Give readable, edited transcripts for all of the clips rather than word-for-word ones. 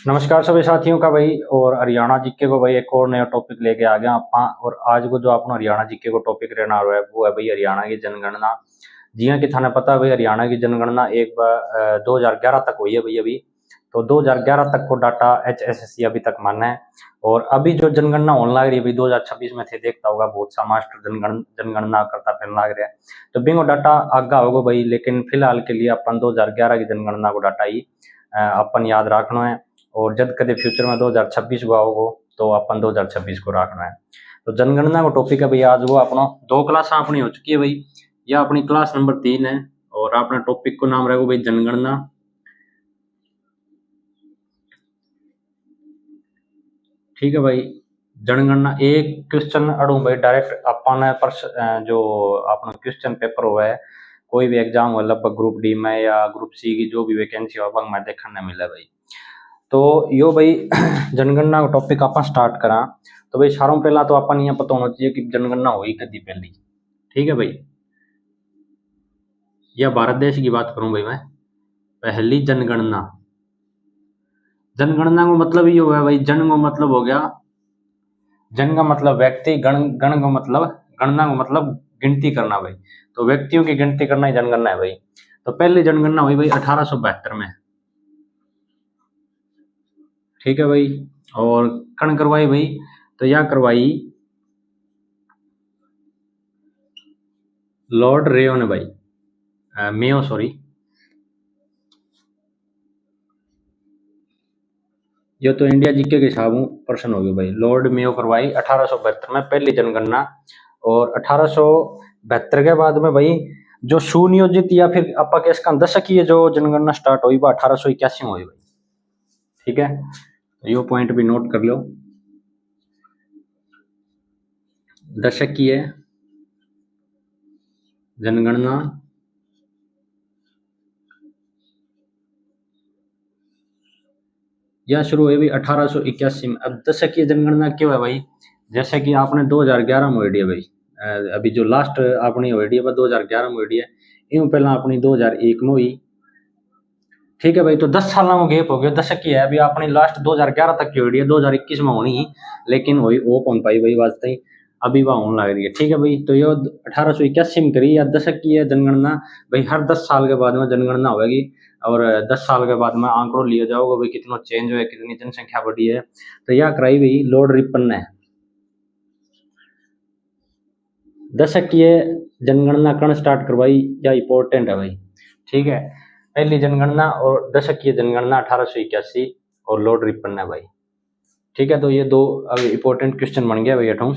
नमस्कार सभी साथियों का भाई। और हरियाणा जीके को भाई एक और नया टॉपिक लेके आ गया आपा। और आज को जो अपना हरियाणा जीके को टॉपिक रहना है वो है भाई हरियाणा की जनगणना। जी हाँ, कि थाने पता है भाई हरियाणा की जनगणना एक बार 2011 तक हुई है भाई अभी। तो 2011 तक को डाटा HSSC अभी तक मान्य है। और अभी जो जनगणना होने लग रही है भाई 2026 में थे देखता होगा बहुत सा मास्टर जनगणना करता फिर लग रहा है। तो बिंगो डाटा आगा होगा भाई, लेकिन फिलहाल के लिए अपन 2011 की जनगणना को डाटा ही अपन याद रखना है। और जब कभी फ्यूचर में 2026 हुआ होगा तो अपन 2026 को रखना है। तो जनगणना का टॉपिक है भाई आज वो अपना 2 क्लास अपनी हो चुकी है भाई। यह अपनी क्लास नंबर 3 है और अपने टॉपिक को नाम रहेगा भाई जनगणना। ठीक है भाई, जनगणना एक क्वेश्चन अड़ू भाई डायरेक्ट अपन जो अपना क्वेश्चन पेपर हुआ है कोई भी एग्जाम हो लगभग ग्रुप डी में या ग्रुप सी की जो भी वैकेंसी हो मैं देखने मिला भाई। तो यो भाई जनगणना का टॉपिक अपन स्टार्ट करा। तो भाई सारों पहला तो अपन ये पता होना चाहिए कि जनगणना हुई कदी पहली। ठीक है भाई, यह भारत देश की बात करूं भाई मैं। पहली जनगणना, जनगणना का मतलब ये हुआ भाई, जन का मतलब हो गया, जन का मतलब व्यक्ति, गण गण का मतलब, गणना का मतलब गिनती करना भाई। तो व्यक्तियों की गिनती करना ही जनगणना है भाई। तो पहली जनगणना हुई भाई 1872 में। ठीक है भाई, और कण करवाई भाई, तो यह करवाई लॉर्ड रेयो ने भाई, मेयो सॉरी। ये तो इंडिया जीके के हिसाब प्रश्न हो गए भाई। लॉर्ड मेयो करवाई 1872 में पहली जनगणना। और 1872 के बाद में भाई जो सुनियोजित या फिर अपा के इसका दशकीय जो जनगणना स्टार्ट हुई वो 1881 में हुई भाई। ठीक है, तो ये पॉइंट भी नोट कर लो। दशकीय जनगणना यह शुरू हुई भाई 1881 में। अब दशकीय जनगणना क्यों है भाई? जैसे कि आपने 2011 में हुई है भाई, अभी जो लास्ट अपनी हुई है वो 2011 में हुई है। इन पहला अपनी 2001 में हुई। ठीक है भाई, तो 10 साल का गैप हो गया। दशकीय है अभी अपनी लास्ट 2011 तक की हुई है, 2021 में होनी ही, लेकिन वही वो कौन पाई भाई वास्ते ही अभी वह होने लग रही है। ठीक है भाई, तो ये 1881 में करी या दशकीय जनगणना भाई। हर 10 साल के बाद में जनगणना होगी और 10 साल के बाद में आंकड़ों लिया जाओगे भाई कितना चेंज हुआ, कितनी जनसंख्या बढ़ी है। तो यह कराई भाई लॉर्ड रिपन ने। दशकीय जनगणना कण स्टार्ट करवाई या इंपॉर्टेंट है भाई। ठीक है, पहली जनगणना और दशकीय जनगणना 1881 और लॉर्ड रिपन ने भाई। ठीक है, तो ये दो अब इंपॉर्टेंट क्वेश्चन बन गया भाई अठों।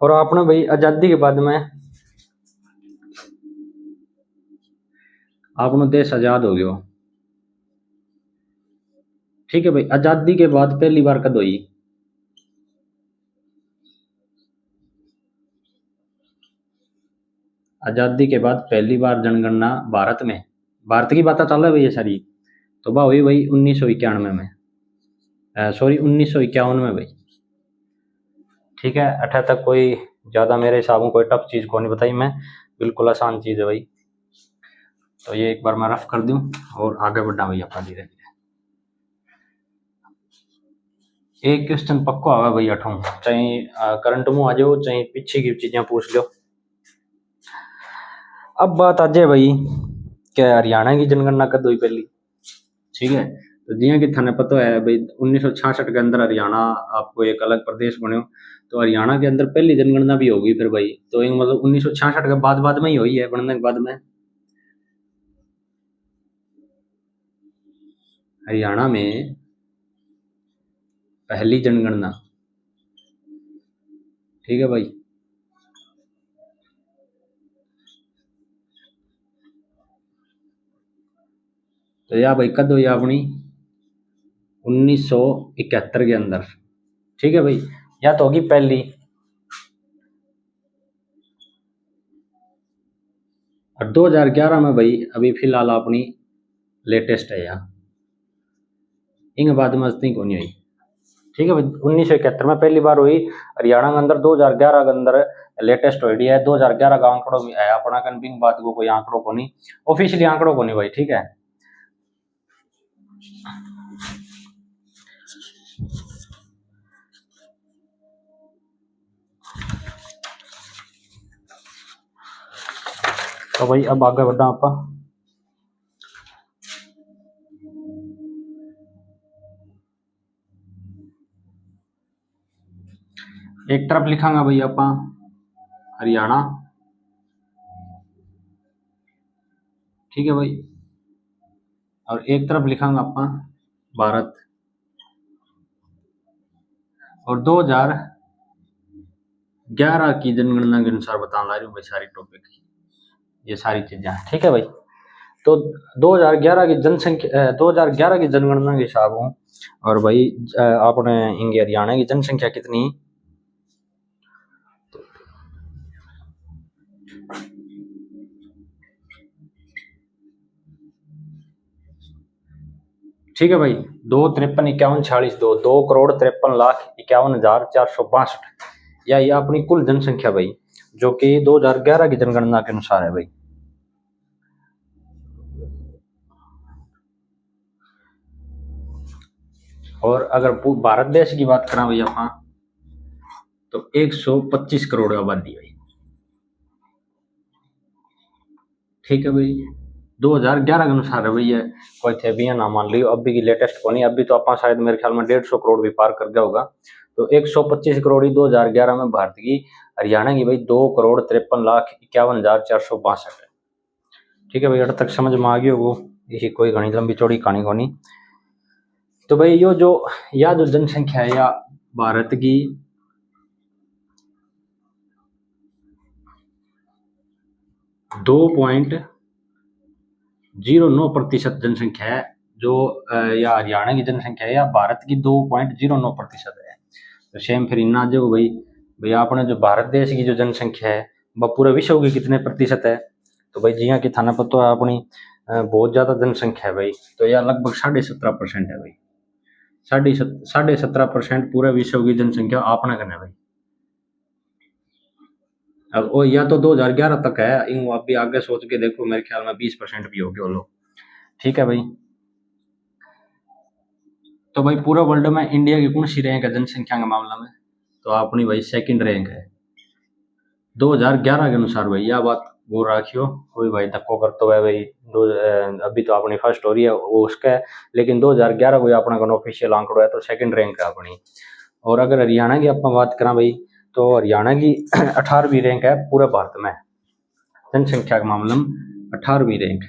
और आपने भाई आजादी के बाद में अपना देश आजाद हो गया। ठीक है भाई, आजादी के बाद पहली बार कद हुई? आजादी के बाद पहली बार जनगणना भारत में, भारत की बात चल रही है भाई ये सारी। तो वह हुई भाई 1991 में, सॉरी 1951 में भाई। ठीक है, 18 तक कोई ज़्यादा मेरे हिसाब में कोई टफ चीज़ को नहीं बताई मैं, बिल्कुल आसान चीज़ है भाई। तो ये एक बार मैं रफ कर दूं और आगे बढ़ा भाई अपना धीरे धीरे। एक क्वेश्चन पक्का आवा भाई अठों, चाहे करंट में आ जाओ चाहे पीछे की चीज़ें पूछ लो। अब बात आ जाए भाई क्या हरियाणा की जनगणना कद हुई पहली। ठीक है, तो जिया कि थाने पता है भाई 1966 के अंदर हरियाणा आपको एक अलग प्रदेश बने। तो हरियाणा के अंदर पहली जनगणना भी होगी फिर भाई। तो ये मतलब 1966 के बाद में ही हुई है, बनने के बाद में हरियाणा में पहली जनगणना। ठीक है भाई, तो यह भाई कद हुई अपनी 1971 के अंदर। ठीक है भाई, या तो होगी पहली। और 2011 में भाई अभी फिलहाल अपनी लेटेस्ट है यहाँ, इन बाद में अस्ती को नहीं हुई। ठीक है भाई, 1971 में पहली बार हुई हरियाणा के अंदर। 2011 के अंदर लेटेस्ट हुई है। 2011 का आंकड़ों में है अपना कन बिंग बात को कोई आंकड़ों को नहीं, ऑफिशियली आंकड़ों को नहीं भाई। ठीक है, तो भाई अब आगे बढ़ा आप एक तरफ लिखांगा भाई आप हरियाणा, ठीक है भाई, और एक तरफ लिखांगा आप भारत। और 2011 की जनगणना के अनुसार बताने ला रही हूँ भाई सारी टॉपिक, ये सारी चीजें, ठीक है भाई। तो 2011 की जनसंख्या 2011 की जनगणना के हिसाब हूँ, और भाई आपने इंगे हरियाणा की जनसंख्या कितनी, ठीक है भाई, 2 53 51 46 2 करोड़ 53 लाख 51 हजार 462, या ये अपनी कुल जनसंख्या भाई, जो कि 2011 की जनगणना के अनुसार है भाई। और अगर भारत देश की बात करें भाई आप, तो 125 करोड़ आबादी भाई, ठीक है भाई, 2011 के अनुसार है भैया। कोई थे भी ना मान लियो, अभी की लेटेस्ट को नहीं, अभी तो आप शायद मेरे ख्याल में 150 करोड़ भी पार कर गया होगा। तो 125 करोड़ ही 2011 में भारत की, हरियाणा की भाई 2 करोड़ 53 लाख 51 हजार 462 है, ठीक है भाई। अगर तक समझ में आ गई होगो, इसी कोई घनी लंबी चौड़ी कहानी को नहीं। तो भाई यो जो जनसंख्या है या भारत की 2.09% जनसंख्या है, जो या हरियाणा की जनसंख्या है या भारत की 2.09% है। तो सेम फिर इन्ना जो भाई भैया अपने जो भारत देश की जो जनसंख्या है वह पूरे विश्व की कितने प्रतिशत है। तो भाई जी हाँ कि थाना पता है अपनी बहुत ज़्यादा जनसंख्या है भाई, तो यह लगभग 17.5% है भाई। 17.5% पूरे विश्व की जनसंख्या आपने करना है भाई। अब वो या तो 2011 तक है, इन अभी आगे सोच के देखो, मेरे ख्याल में 20% भी हो गए वो लोग, ठीक है भाई। तो भाई पूरे वर्ल्ड में इंडिया की कौन सी रैंक है जनसंख्या के मामला में, तो अपनी भाई सेकंड रैंक है 2011 के अनुसार भाई। यह बात वो रखियो, कोई भाई धक्को करते हुए भाई अभी तो अपनी फर्स्ट हो रही है वो उसका है, लेकिन 2011 को अपना का ऑफिशियल आंकड़ो है, तो सेकंड रैंक है अपनी। और अगर हरियाणा की आप बात करें भाई, तो हरियाणा की 18वीं रैंक है पूरे भारत में जनसंख्या के मामले में, 18वीं रैंक,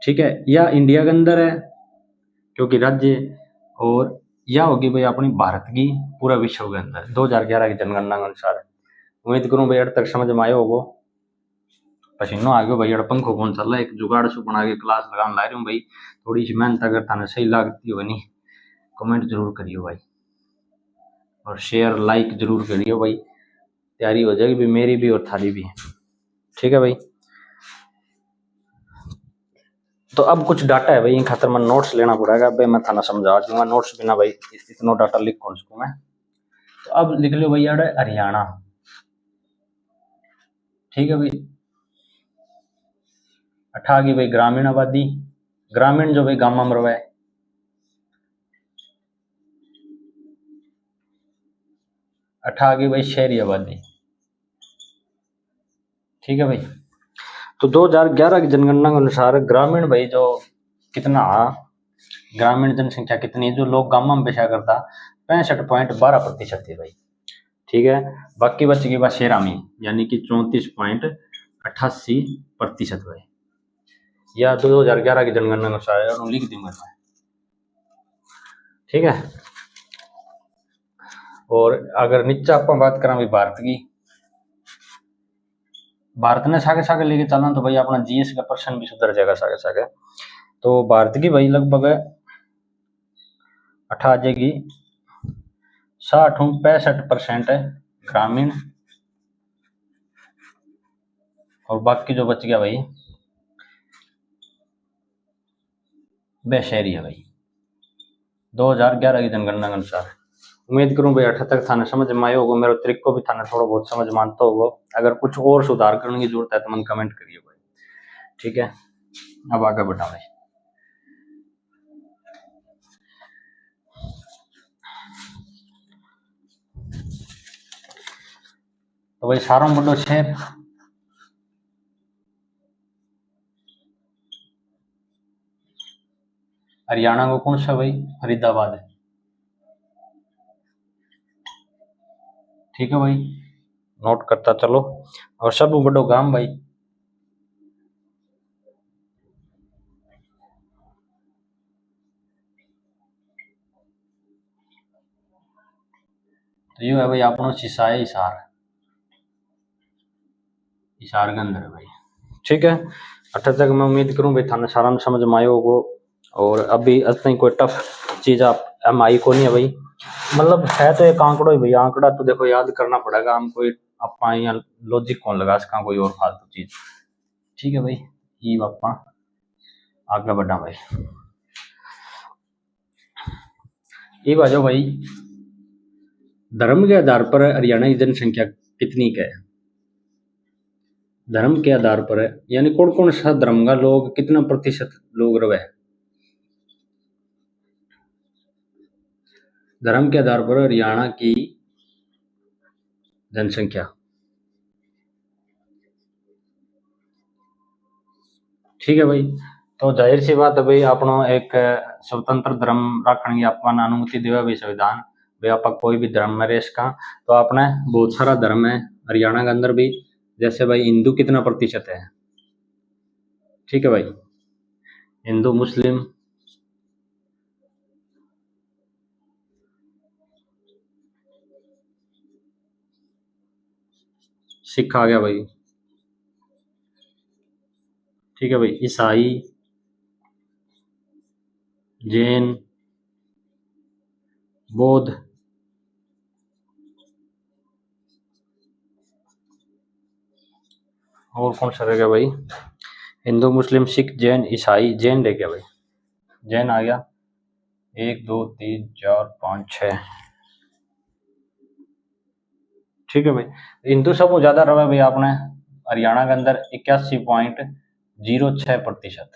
ठीक है। या इंडिया के अंदर है क्योंकि राज्य, और यह होगी भाई अपनी भारत की पूरा विश्व के अंदर 2011 की जनगणना के अनुसार। उम्मीद करूं भाई अड़ तक समझ में आयो होगो। पसीनो आ गयो भाई, अड़ पंखो कौन चल रहा है, एक जुगाड़ से बना के क्लास लगाने ला रही हूँ भाई। थोड़ी सी मेहनत अगर थाने सही लगती हो नहीं, कमेंट जरूर करियो भाई, और शेयर लाइक जरूर करियो भाई, तैयारी हो जाएगी भी मेरी भी और थारी भी, ठीक है भाई। तो अब कुछ डाटा है भाई, इन खातर मैं नोट्स लेना पड़ेगा भाई, मैं थाना समझा दूंगा, नोट्स बिना भाई इतना डाटा लिख कौन सकूं मैं। तो अब लिख लो भाई यार हरियाणा, ठीक है भाई। 18 भाई ग्रामीण आबादी, ग्रामीण जो भाई गांव में रहे, 18 भाई शहरी आबादी, ठीक है भाई। तो 2011 की जनगणना के अनुसार ग्रामीण भाई जो कितना, ग्रामीण जनसंख्या कितनी है जो लोग गांव में पेशा करता, 65.12% है भाई, ठीक है। बाकी बच गई बात शहरा में, यानी कि 34.88% भाई, या 2011 की जनगणना के अनुसार लिख दूंगा, ठीक है। और अगर नीचे आप बात करें भाई भारत की, भारत ने सागे सागे लेके चलना, तो भाई अपना जीएस का पर्सन भी सुधर जाएगा सागे सागे। तो भारत की भाई लगभग 18 की 65% है ग्रामीण, और बाकी जो बच गया भाई वह शहरी है भाई 2011 की जनगणना के अनुसार। उम्मीद करूं भाई 8 तक थाने समझ में आयो होगा, मेरे तरीको भी थाने थोड़ा बहुत समझ मानता होगा। अगर कुछ और सुधार करने की जरूरत है तो मन कमेंट करिए भाई, ठीक है। अब आगे बढ़ा भाई। तो भाई सारों बड़ो शहर हरियाणा को कौन सा भाई? फरीदाबाद है। ठीक है भाई, नोट करता चलो। और सब बड़ो गांव भाई? तो यूं है भाई अपनो सिसाए हिसार, हिसार के अंदर है भाई। ठीक है, अठे तक मैं उम्मीद करूं भाई थाने सारा में समझ में आयो होगो। और अभी अतनी कोई टफ चीज आप एम आई को नहीं है भाई, मतलब है तो एक आंकड़ो ही भाई। आंकड़ा तो देखो याद करना पड़ेगा हम, कोई अपना यहाँ लॉजिक कौन लगा सका कोई और फालतू चीज। ठीक है भाई, ये आपा आगे बढ़ा भाई। ये बाजो भाई, धर्म के आधार पर हरियाणा की जनसंख्या कितनी का है? धर्म के आधार पर है, यानी कौन कौन सा धर्म का लोग कितना प्रतिशत लोग रहे। धर्म के आधार पर हरियाणा की जनसंख्या। ठीक है भाई, तो जाहिर सी बात है भाई अपनो एक स्वतंत्र धर्म रखने की अपन अनुमति देवे भाई संविधान। भाई आप कोई भी धर्म में रह सका, तो अपने बहुत सारा धर्म है हरियाणा के अंदर भी। जैसे भाई हिंदू कितना प्रतिशत है? ठीक है भाई, हिंदू मुस्लिम सिख आ गया भाई। ठीक है भाई, ईसाई, जैन, बौद्ध, और कौन सा रह गया भाई? हिंदू मुस्लिम सिख जैन ईसाई, जैन रह गया भाई। जैन आ गया, 1 2 3 4 5 6। ठीक है भाई, हिंदू सबको ज्यादा रहा भाई आपने हरियाणा के अंदर 81.06%।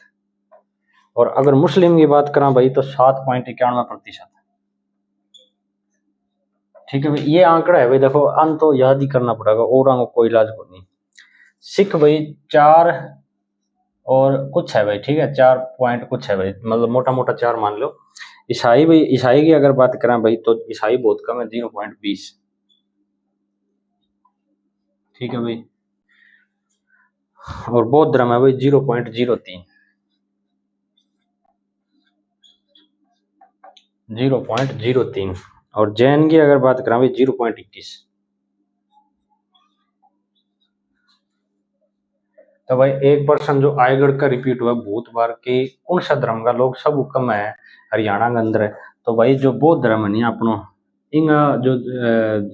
और अगर मुस्लिम की बात करा भाई तो 7.91%। ठीक है भाई, ये आंकड़ा है भाई, देखो अंत तो याद ही करना पड़ेगा और आंकड़ा कोई इलाज को नहीं। सिख भाई 4 और कुछ है भाई, ठीक है 4 पॉइंट कुछ है भाई, मतलब मोटा मोटा 4 मान लो। ईसाई भाई, ईसाई की अगर बात करें भाई तो ईसाई बहुत कम है, 0.20। ठीक है भाई, और बौद्ध धर्म है भाई 0.03, 0.03। और जैन की अगर बात करें भाई 0.21। तो भाई 1% जो आयगढ़ का रिपीट हुआ बहुत बार कि कौन सा धर्म का लोग सब कम है हरियाणा के अंदर है, तो भाई जो बौद्ध धर्म है नहीं अपनो, इन जो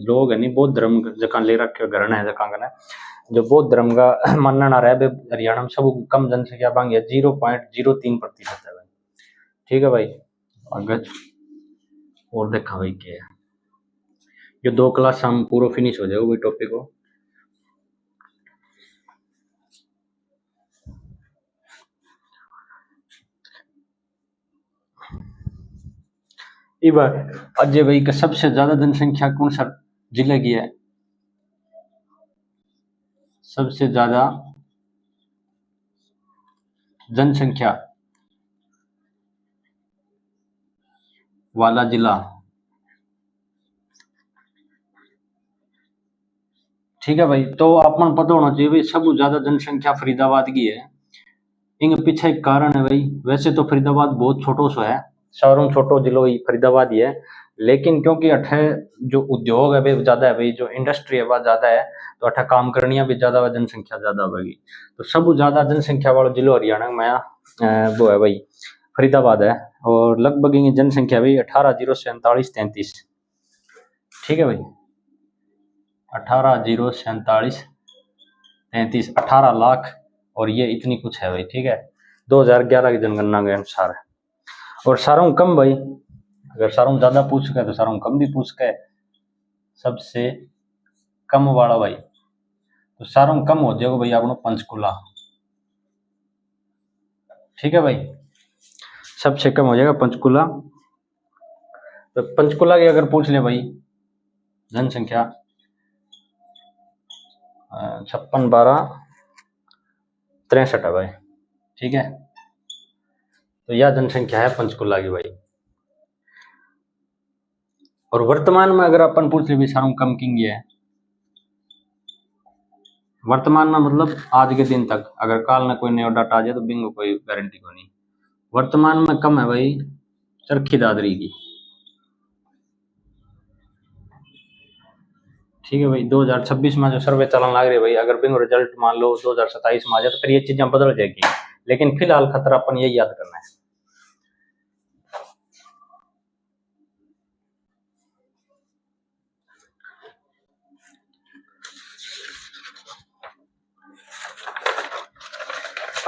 लोग है नहीं बौद्ध धर्म जका ले रखे घर है जका ने, जो बौद्ध धर्म का मानना रहा है हरियाणा में सब कम जनसंख्या बांगी है, 0.03% है भाई। ठीक है भाई, आगे और देखा भाई क्या है, ये 2 क्लास हम पूरा फिनिश हो जाएगा भाई टॉपिक को। इस बार अजय भाई का सबसे ज्यादा जनसंख्या कौन सा जिले की है? सबसे ज्यादा जनसंख्या वाला जिला। ठीक है भाई, तो अपन पता होना चाहिए भाई सबसे ज्यादा जनसंख्या फरीदाबाद की है। इनके पीछे एक कारण है भाई, वैसे तो फरीदाबाद बहुत छोटो सो है, शहरों में छोटो जिलो ही फरीदाबाद ही है, लेकिन क्योंकि अठे जो उद्योग है भाई ज्यादा है भाई, जो इंडस्ट्री है वह ज्यादा है, तो अठे काम करनिया भी ज्यादा है, जनसंख्या ज्यादा होगी। तो सब ज्यादा जनसंख्या वाला जिलो हरियाणा में वो है भाई फरीदाबाद है। और लगभग इनकी जनसंख्या भाई 18,047,33। ठीक है भाई, 18,047,33, 18 लाख, और ये इतनी कुछ है भाई। ठीक है, 2011 की जनगणना के अनुसार है। और सारों कम भाई, अगर सारों ज्यादा पूछ के तो सारों कम भी पूछ के, सबसे कम वाला भाई तो सारों कम हो जाएगा भाई आपको पंचकुला। ठीक है भाई, सबसे कम हो जाएगा पंचकुला। तो पंचकुला की अगर पूछ ले भाई जनसंख्या, 56,12,63 है भाई। ठीक है, तो यह जनसंख्या है पंचकुला की भाई। और वर्तमान में अगर अपन पूछ ले सारू कम किंग है, वर्तमान में मतलब आज के दिन तक, अगर काल में कोई नया डाटा आ जाए तो बिंगो कोई गारंटी को नहीं। वर्तमान में कम है भाई चरखी दादरी की। ठीक है भाई, 2026 में जो सर्वे चलन लग रहे भाई, अगर बिंगो रिजल्ट मान लो 2027 में आ जाए तो फिर ये चीजें बदल जाएगी, लेकिन फिलहाल खतरा अपन यही याद करना है।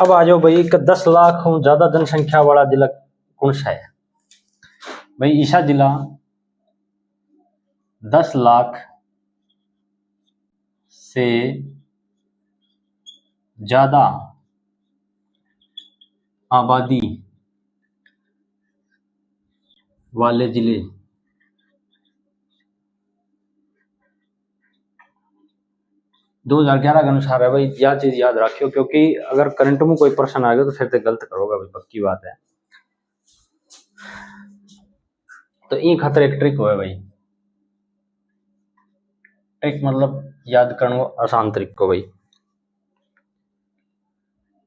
अब आ जाओ भाई, 10 लाख ज्यादा जनसंख्या वाला जिला कौन सा है भाई? ईसा जिला 10 लाख से ज्यादा आबादी वाले जिले। 2011 के अनुसार है भाई, यह चीज याद रखियो, क्योंकि अगर करंट में कोई प्रश्न आ गया तो फिर तो गलत करोगा भाई, पक्की बात है। तो ये खतरे एक ट्रिक हो भाई, ट्रिक मतलब याद करने को आसान ट्रिक को भाई।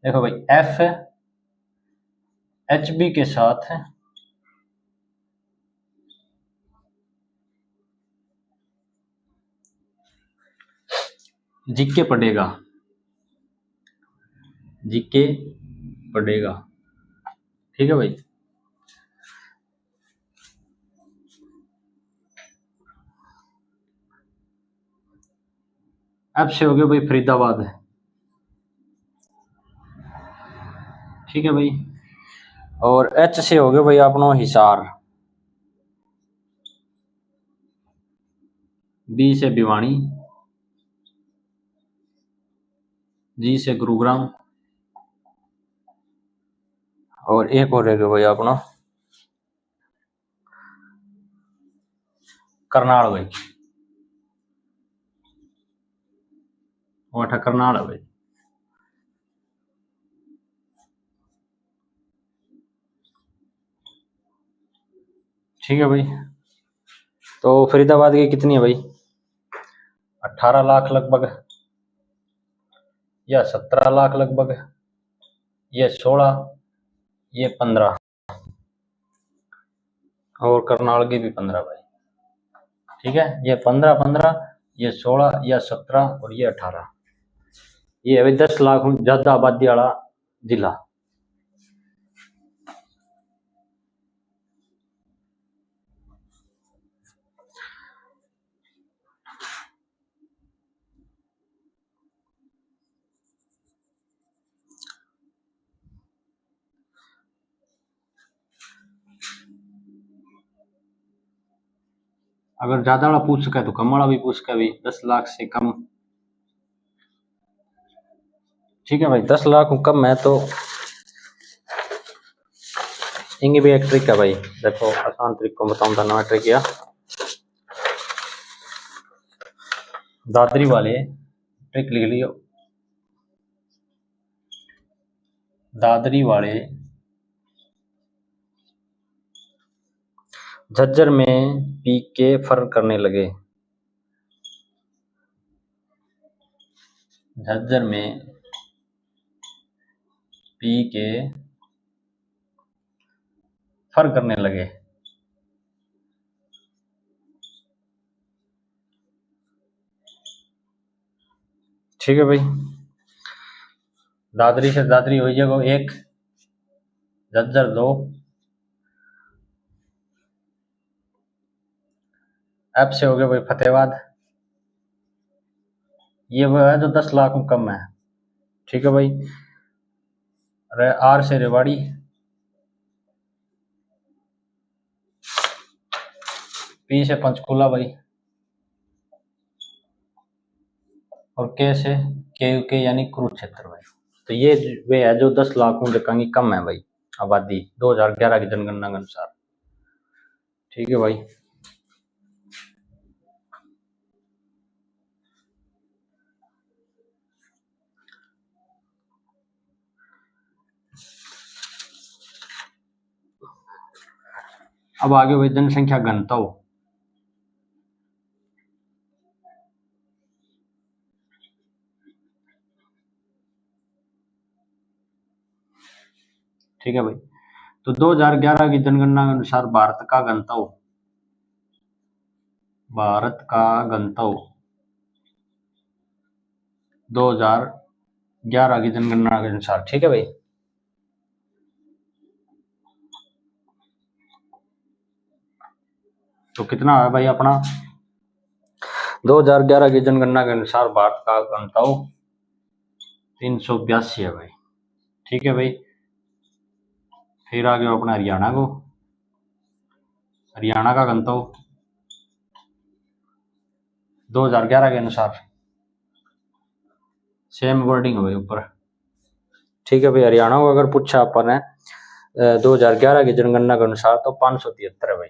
देखो भाई, एफ एच बी के साथ जीके पड़ेगा, जीके पड़ेगा। ठीक है भाई, एफ से हो गया भाई फरीदाबाद। ठीक है भाई, और एच से हो गया भाई अपना हिसार, बी से भिवानी, जी से गुरुग्राम, और एक और रहेगा भाई अपना करनाल भाई, वो करनाल है भाई। ठीक है भाई, तो फरीदाबाद की कितनी है भाई? 18 लाख लगभग, या 17 लाख लगभग, ये 16, ये 15, और करनाल की भी 15 भाई। ठीक है, ये 15, ये 16, या 17, और ये 18। ये है भाई 10 लाख ज्यादा आबादी वाला जिला। अगर ज्यादा वाला पूछ सका है तो कम वाला भी पूछ सका भी, 10 लाख से कम। ठीक है भाई, 10 लाख कम है तो इंगे भी एक ट्रिक है भाई। देखो आसान ट्रिक को बताऊं, धन्यवाद ट्रिक किया। दादरी वाले ट्रिक लिख लियो, दादरी वाले झज्जर में पी के फर्क करने लगे, झज्जर में पी के फर्क करने लगे। ठीक है भाई, दादरी से दादरी हो जाएगा 1, झज्जर 2, एफ से हो गया भाई फतेहाबाद, ये वो है जो 10 लाख में कम है। ठीक है भाई, आर से रेवाड़ी, पी से पंचकुला भाई, और के से के यानी कुरुक्षेत्र भाई। तो ये वे है जो 10 लाख की कम है भाई आबादी 2011 की जनगणना के अनुसार। ठीक है भाई, अब आगे भाई जनसंख्या घनत्व। ठीक है भाई, तो 2011 की जनगणना के अनुसार भारत का घनत्व 2011 की जनगणना के अनुसार, ठीक है भाई। तो कितना है भाई अपना 2011 की जनगणना के अनुसार भारत का घनत्व 382 है भाई। ठीक है भाई, फिर आ गया अपना हरियाणा का घनत्व 2011 के अनुसार सेम वर्डिंग है भाई ऊपर। ठीक है भाई, हरियाणा को अगर पूछा अपन है 2011 की जनगणना के अनुसार तो 573 है भाई,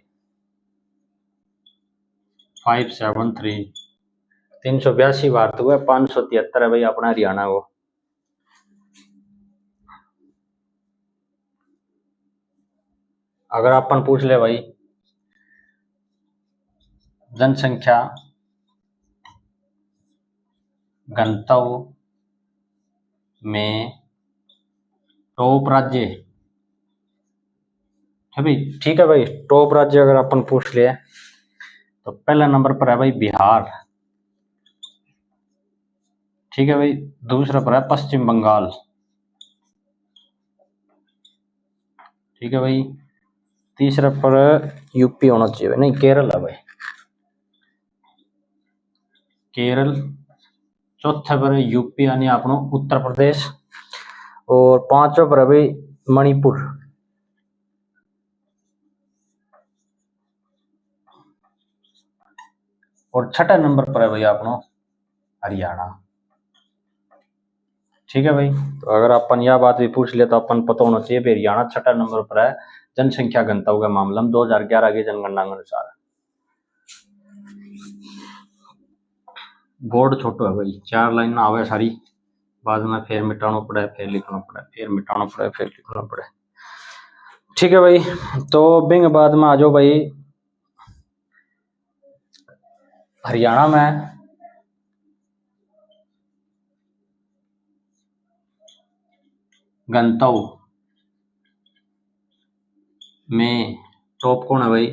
573, 382 भारत को है, 573 है भाई अपना हरियाणा को। अगर अपन पूछ ले भाई जनसंख्या घनत्व में टॉप राज्य है भाई, ठीक है भाई, टॉप राज्य अगर अपन पूछ ले तो पहला नंबर पर है भाई बिहार। ठीक है भाई, दूसरा पर है पश्चिम बंगाल। ठीक है भाई, तीसरा पर यूपी होना चाहिए, नहीं केरल है भाई, केरल। चौथे पर यूपी यानी अपनो उत्तर प्रदेश, और पांचवें पर है भाई मणिपुर। और छठे नंबर पर है भाई अपनो हरियाणा। ठीक है भाई, तो अगर अपन यह बात भी पूछ ले तो अपन पता होना चाहिए भाई हरियाणा छठा नंबर पर है जनसंख्या घनत्व के मामले में 2011 की जनगणना के अनुसार। बोर्ड छोटो है भाई, 4 लाइन ना आवे सारी, बाद में फिर मिटाना पड़े, फिर लिखना पड़े, फिर मिटाना पड़े, फिर लिखना पड़े। ठीक है भाई, तो बिंग बाद में आ जाओ भाई हरियाणा में घनत्व में टॉप कौन है भाई,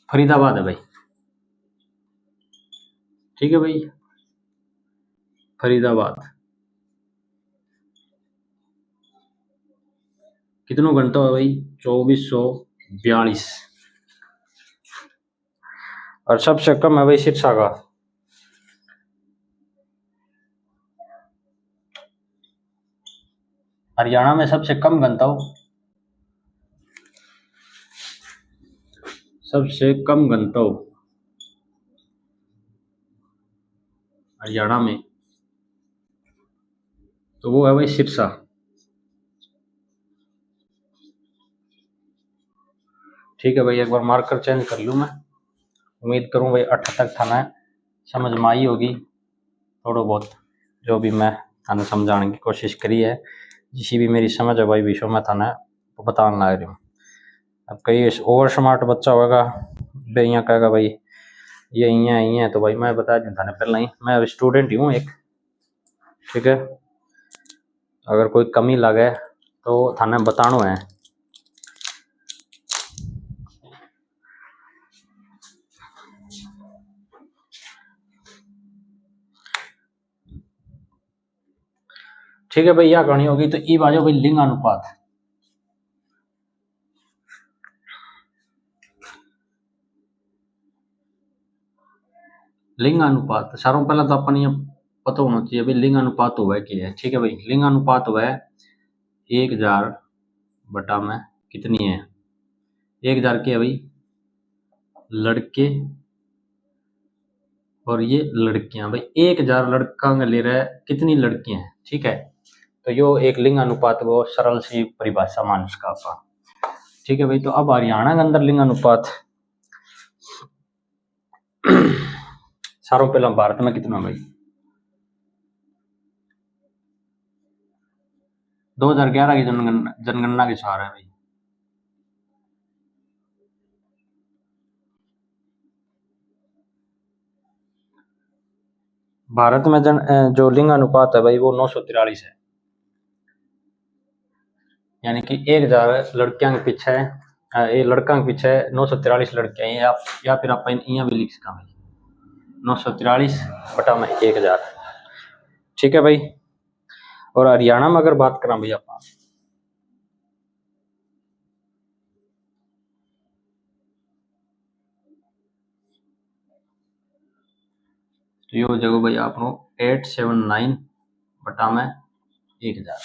फरीदाबाद है भाई। ठीक है भाई, फरीदाबाद। कितनों घंटों है भाई 2442। और सबसे कम है भाई सिरसा का, हरियाणा में सबसे कम घनत्व, सबसे कम घनत्व हरियाणा में तो वो है भाई सिरसा। ठीक है भाई, एक बार मार्कर चेंज कर लूँ मैं। उम्मीद करूँ भाई 8 तक थाना समझ में आई होगी, थोड़ा बहुत जो भी मैं थाने समझाने की कोशिश करी है, जिसी भी मेरी समझ है भाई विषय में थाने बताने लग रही हूँ। अब कई ओवर स्मार्ट बच्चा होगा भाई, यहाँ कहेगा भाई ये यही है, तो भाई मैं बता दूँ थाने पहले ही, मैं स्टूडेंट ही हूँ एक। ठीक है, अगर कोई कमी लगे तो थाने बताना है। ठीक है भाई, यह कहानी होगी। तो ई बाजो भाई लिंग अनुपात। लिंग अनुपात सारों पहला तो अपन ये पता होना चाहिए भाई लिंग अनुपात हुआ है क्या है। ठीक है भाई, लिंग अनुपात हुआ है 1000 बटा में कितनी है, 1000 के है भाई लड़के और ये लड़कियां। भाई 1000 लड़का ले रहा है, कितनी लड़कियां हैं। ठीक है, तो यो एक लिंग अनुपात वो सरल सी परिभाषा मान इसका आपा। ठीक है भाई, तो अब हरियाणा के अंदर लिंग अनुपात सारों पहला भारत में कितना भाई 2011 की जनगणना के सार है भाई भारत में जो लिंग अनुपात है भाई वो 943 है, यानी कि 1000 लड़कियां के पीछे ये लड़का के पीछे 943 लड़कियां हैं, या फिर आप यहाँ भी लिख सकते हैं 943 बटा में 1000। ठीक है भाई। और हरियाणा में अगर बात करें भाई आप, तो ये हो जाएगा भाई आपको 879 बटा में 1000।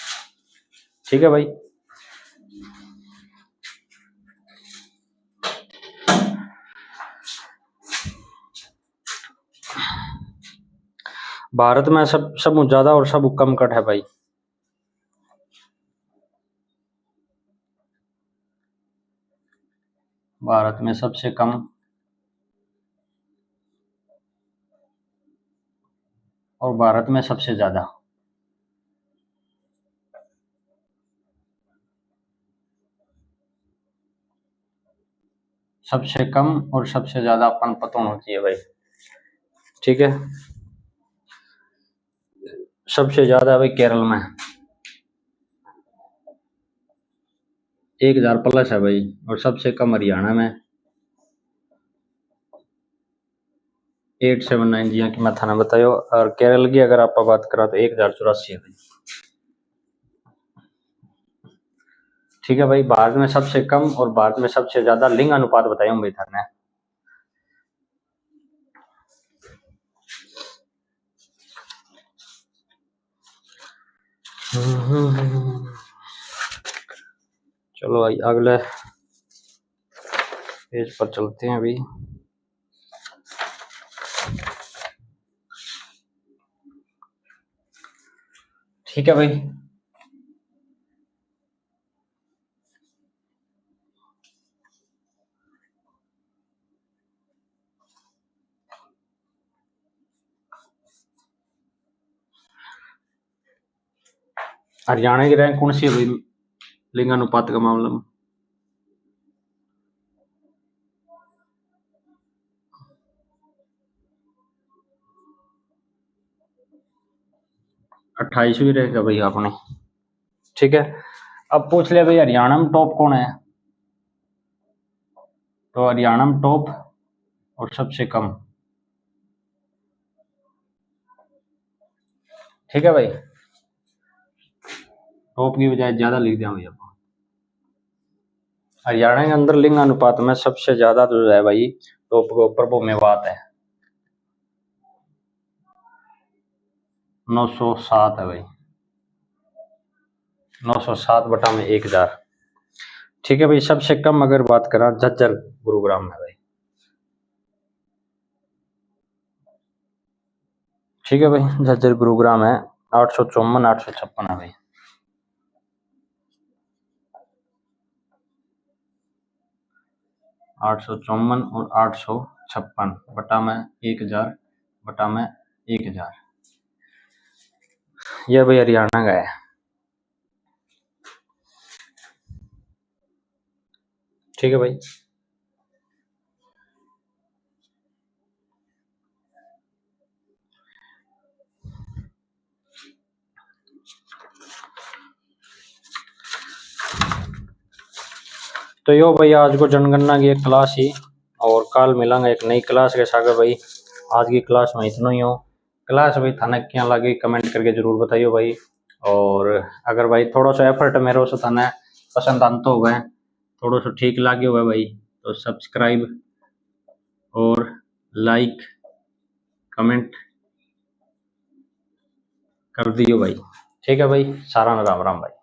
ठीक है भाई। भारत में सब ज्यादा और सब कम कट है भाई। भारत में सबसे कम और भारत में सबसे ज्यादा। सबसे कम और सबसे ज्यादा अपन पता होना चाहिए भाई। ठीक है। सबसे ज्यादा भाई केरल में 1000 प्लस है भाई, और सबसे कम हरियाणा में 879 जिया कि मैं थाना बतायो। और केरल की अगर आप बात करा तो 1084 है भाई। ठीक है भाई। भारत में सबसे कम और भारत में सबसे ज्यादा लिंग अनुपात बताया भाई थाने। चलो भाई अगले पेज पर चलते हैं अभी। ठीक है भाई। हरियाणा की रैंक कौन सी है भाई लिंग अनुपात का मामला में? अट्ठाईसवीं रैंक है भाई आपने। ठीक है। अब पूछ लिया भाई हरियाणा में टॉप कौन है, तो हरियाणा में टॉप और सबसे कम। ठीक है भाई। टॉप की बजाय ज्यादा लिख दिया भाई आपको। हरियाणा के अंदर लिंग अनुपात में सबसे ज्यादा जो है भाई टॉप के ऊपर वो मेवात है, 907 है भाई। 907 बटा में 1000। ठीक है भाई। सबसे कम अगर बात करा झज्जर गुरुग्राम में भाई। ठीक है भाई। झज्जर गुरुग्राम है 854 856 है भाई। 854 और 856 बटा में 1000 बटा में 1000। यह भाई हरियाणा का है। ठीक है भाई। तो यो भाई आज को जनगणना की एक क्लास ही, और कल मिलांगा एक नई क्लास के साथ भाई। आज की क्लास में इतना ही हो। क्लास भाई थाने क्या लगे कमेंट करके जरूर बताइयो भाई। और अगर भाई थोड़ा सा एफर्ट मेरे से थाने पसंद आते हो गए, थोड़ा सा ठीक लगे हुआ भाई, तो सब्सक्राइब और लाइक कमेंट कर दियो भाई। ठीक है भाई। सारा राम राम भाई।